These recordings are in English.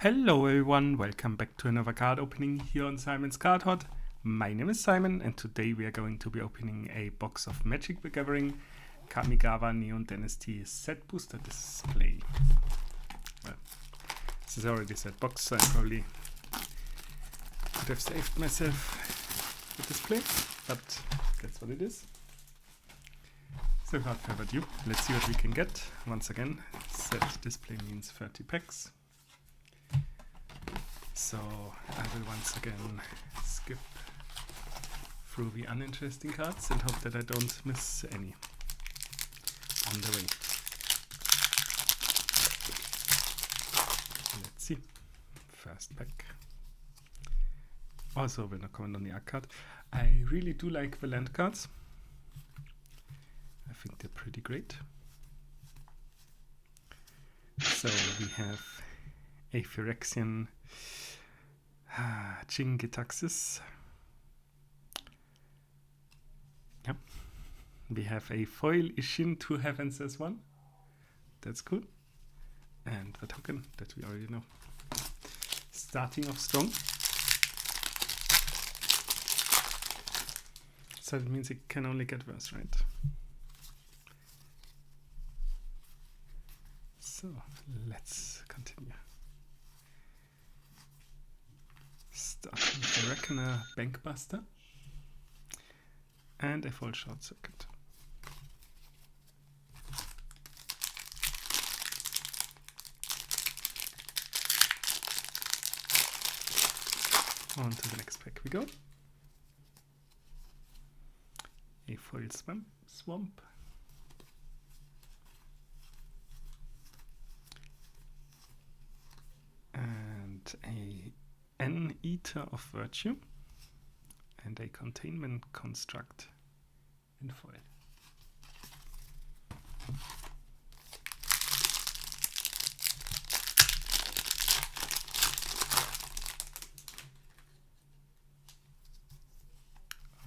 Hello everyone, welcome back to another card opening here on Simon's Card Hut. My name is Simon and today we are going to be opening a box of Magic the Gathering Kamigawa Neon Dynasty set booster display. Well, this is already a set box, so I probably could have saved myself the display, but that's what it is. So without further ado, let's see what we can get. Once again, set display means 30 packs. So I will once again skip through the uninteresting cards and hope that I don't miss any on the way. Let's see. First pack. Also, will not comment on the art card. I really do like the land cards. I think they're pretty great. So we have a Phyrexian Chingitaxis. Yep. We have a foil Ishin 2 Heavens as one. That's cool. And the token that we already know. Starting off strong. So it means it can only get worse, right? So let's continue. Starting with a Reckoner Bankbuster and a full short circuit. On to the next pack we go. A foil swamp. And an Eater of Virtue and a Containment Construct in foil.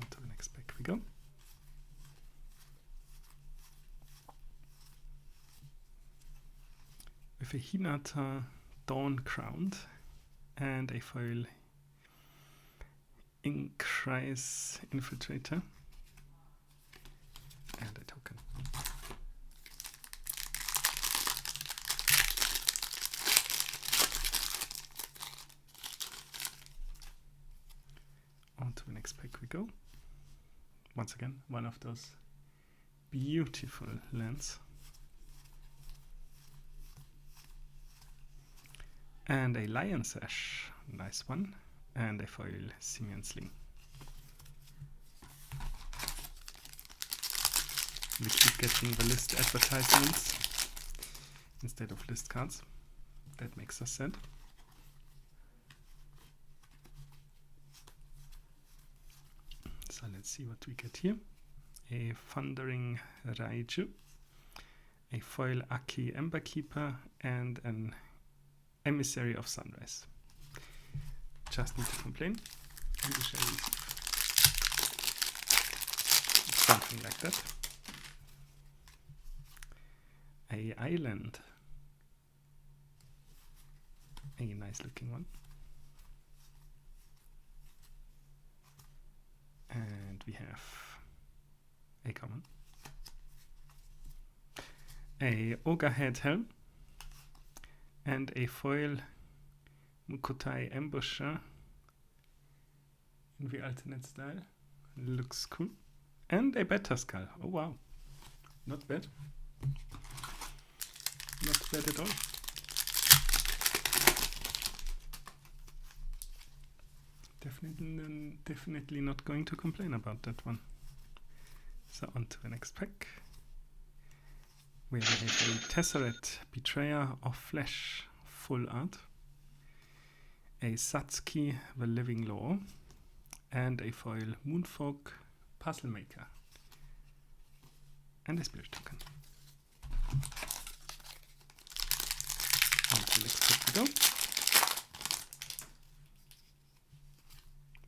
On to the next pack we go. With a Hinata Dawn Crowned and a foil Inkrise Infiltrator and a token. On to the next pack we go. Once again, one of those beautiful lands. And a Lion Sash, nice one, and a foil Simian Sling. We keep getting the list advertisements instead of list cards. That makes us sad. So let's see what we get here. A Thundering Raiju, a foil Aki Emberkeeper, and an Emissary of Sunrise. Just need to complain. Something like that. A Island. A nice looking one. And we have a common. A Ogre Head Helm. And a foil Mukotai Ambusher in the alternate style. Looks cool. And a Beta Skull. Oh wow. Not bad. Not bad at all. Definitely not going to complain about that one. So on to the next pack. We have a Tesseract Betrayer of Flesh full art, a Satsuki the Living Law, and a foil Moonfolk Puzzle Maker, and a Spirit Token. On to the next pack we go.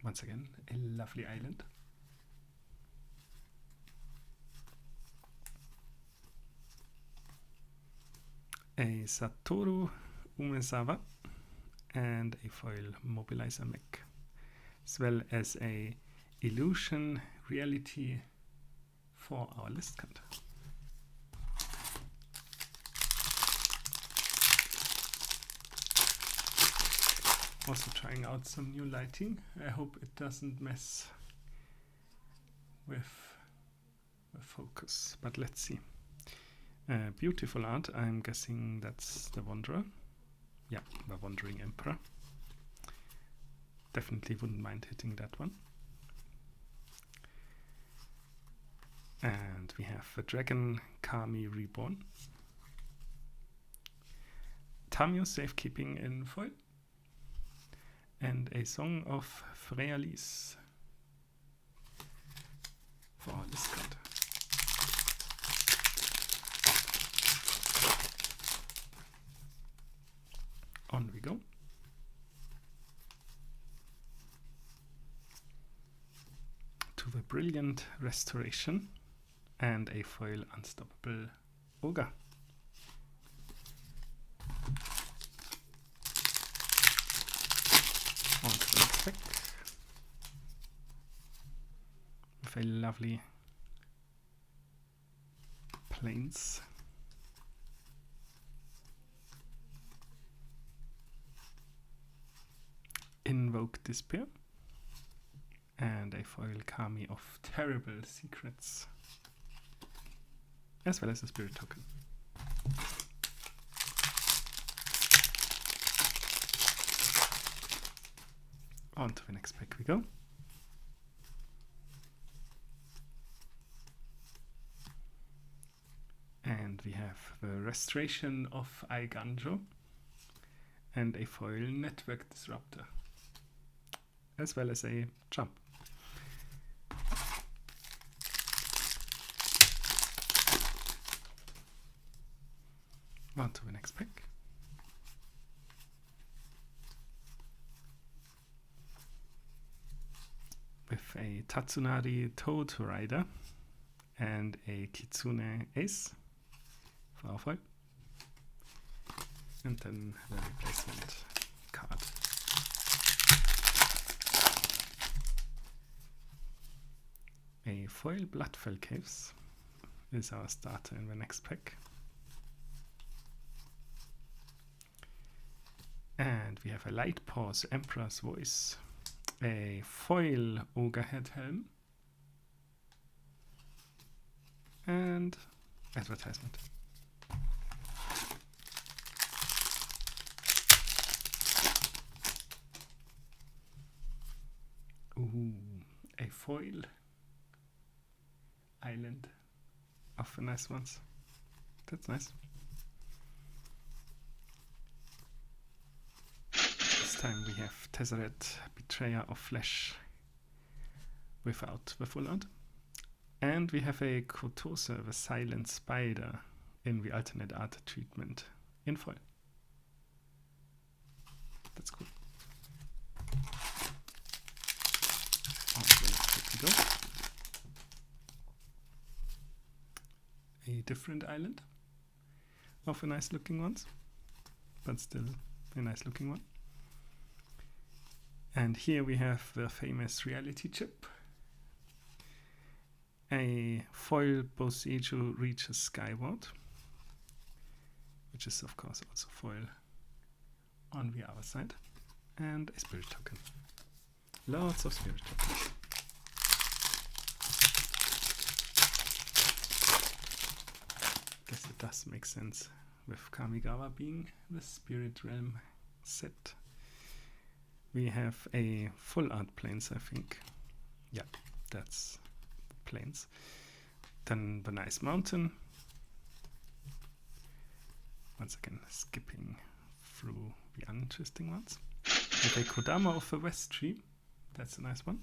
Once again, a lovely island. A Satoru Umezawa and a foil mobilizer mech, as well as a illusion reality for our list card. Also trying out some new lighting. I hope it doesn't mess with the focus, but let's see. Beautiful art. I'm guessing that's the Wanderer. Yeah, the Wandering Emperor. Definitely wouldn't mind hitting that one. And we have the Dragon Kami Reborn. Tamio Safekeeping in foil. And a Song of Freyalis for our list card. On we go. To the Brilliant Restoration and a foil Unstoppable Ogre. On to the next pack with a lovely plains. Invoke Despair and a foil Kami of Terrible Secrets, as well as a spirit token. On to the next pack we go. And we have the Restoration of Aiganjo and a foil Network Disruptor, as well as a jump. On to the next pack. With a Tatsunari Toad Rider and a Kitsune Ace for our foil. And then the replacement card. A foil Bloodfell Caves is our starter in the next pack. And we have a Light Pause Emperor's Voice, a foil Ogre Head Helm, and advertisement. Ooh, a foil Island of the nice ones. That's nice. This time we have Tezzeret, Betrayer of Flesh without the full art. And we have a Kotose, the Silent Spider, in the alternate art treatment in foil. That's cool. Here we go. A different island of a nice looking ones, but still a nice looking one. And here we have the famous reality chip. A foil Boseiju reaches skyward, which is of course also foil on the other side, and a spirit token. Lots of spirit tokens. Guess it does make sense with Kamigawa being the spirit realm set. We have a full art plains, I think. Yeah, that's plains. Then the nice mountain. Once again, skipping through the uninteresting ones. With a Kodama of the West Tree. That's a nice one.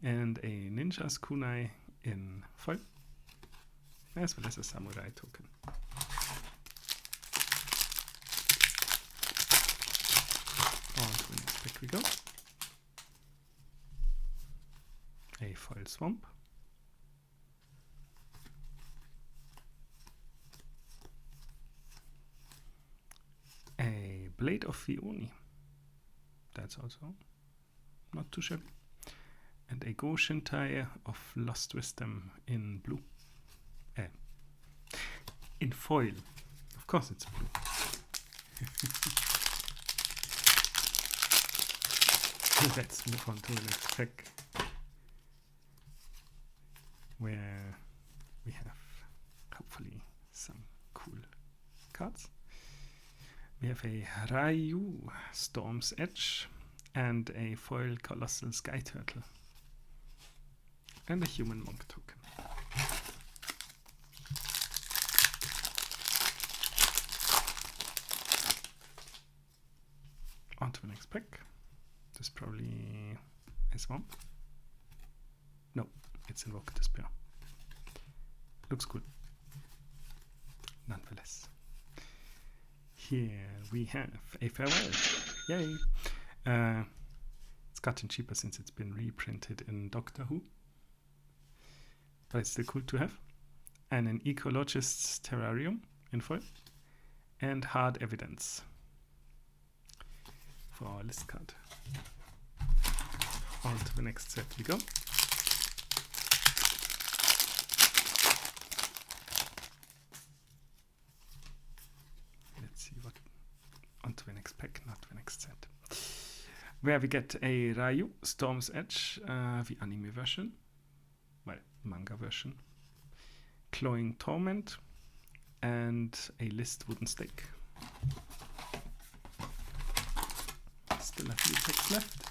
And a Ninja's Kunai in foil, as well as a Samurai token. On to the next pack we go. A foil Swamp. A Blade of the Oni That's also not too shabby. And a Go Shintai of Lost Wisdom in blue. In foil. Of course it's blue. Let's move on to the next pack, where we have hopefully some cool cards. We have a Ryu Storm's Edge and a foil Colossal Sky Turtle and a Human Monk token. On to the next pack. This is probably a Swamp. No, it's Invoke Despair. Looks cool. Nonetheless. Here we have a Farewell. Yay! It's gotten cheaper since it's been reprinted in Doctor Who. But it's still cool to have. And an Ecologist's Terrarium in foil. And Hard Evidence for our list card. On to the next set we go. Let's see what. On to the next pack, not the next set. Where we get a Ryu Storm's Edge, the anime version, well, manga version, Clawing Torment, and a List Wooden Stake. Still a few packs left.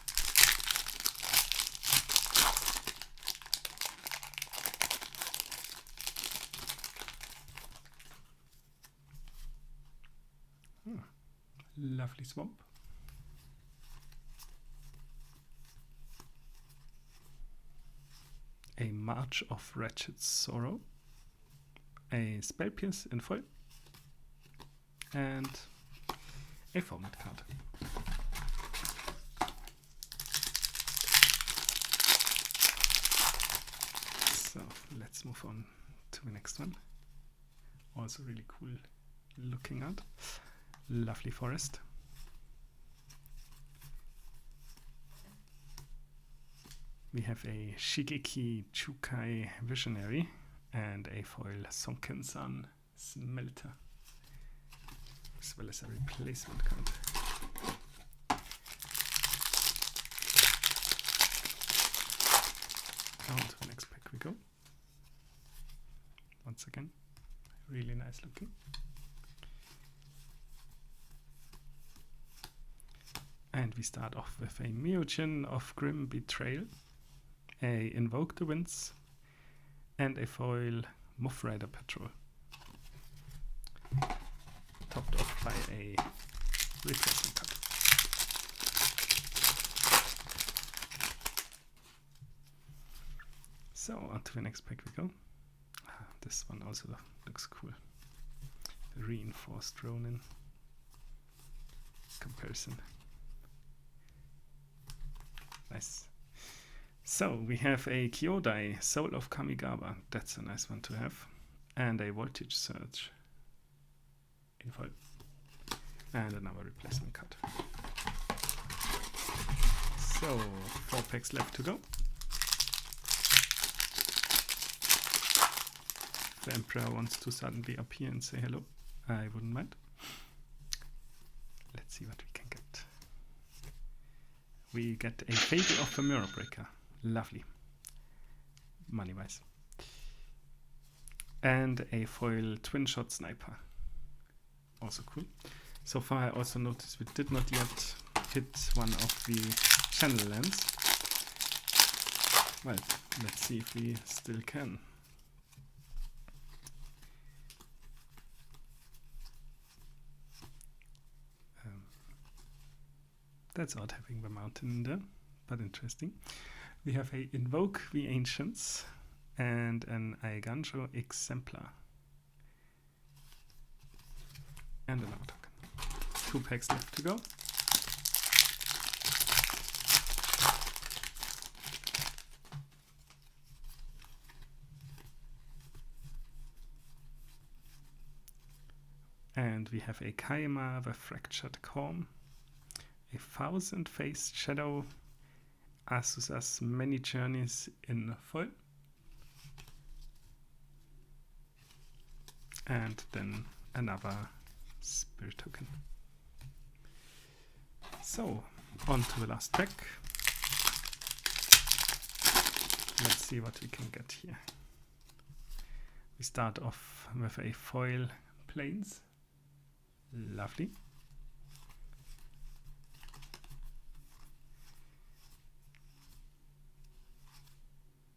Lovely Swamp. A March of Wretched Sorrow. A Spell Pierce in foil. And a format card. So let's move on to the next one. Also really cool looking at. Lovely Forest. We have a Shigeki Chukai Visionary and a foil Sunken Sun Smelter, as well as a replacement card. On to the next pack we go. Once again, really nice looking. And we start off with a Myojin of Grim Betrayal, a Invoke the Winds, and a foil Muff Rider Patrol. Topped off by a replacement card. So on to the next pack we go. This one also looks cool. The Reinforced Ronin comparison. Nice. So we have a Kyodai, Soul of Kamigawa. That's a nice one to have. And a Voltage Surge in foil. And another replacement card. So 4 packs left to go. The Emperor wants to suddenly appear and say hello. I wouldn't mind. Let's see what we can get. We get a Fable of the Mirror Breaker. Lovely. Money-wise. And a foil Twin Shot Sniper. Also cool. So far I also noticed we did not yet hit one of the channel lands. Well, let's see if we still can. That's odd having the mountain in there, but interesting. We have a Invoke the Ancients and an Aiganjo Exemplar. And another token. 2 packs left to go. And we have a Kaima the Fractured Calm, a 1000-faced shadow, Azusa's Many Journeys in foil, and then another spirit token. So, on to the last pack. Let's see what we can get here. We start off with a foil plains. Lovely.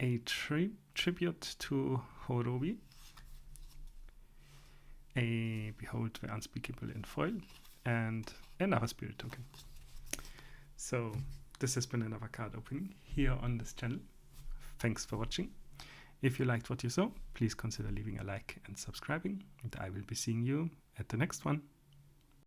A tribute to Horobi. A Behold the Unspeakable in foil. And another spirit token. So this has been another card opening here on this channel. Thanks for watching. If you liked what you saw, please consider leaving a like and subscribing. And I will be seeing you at the next one.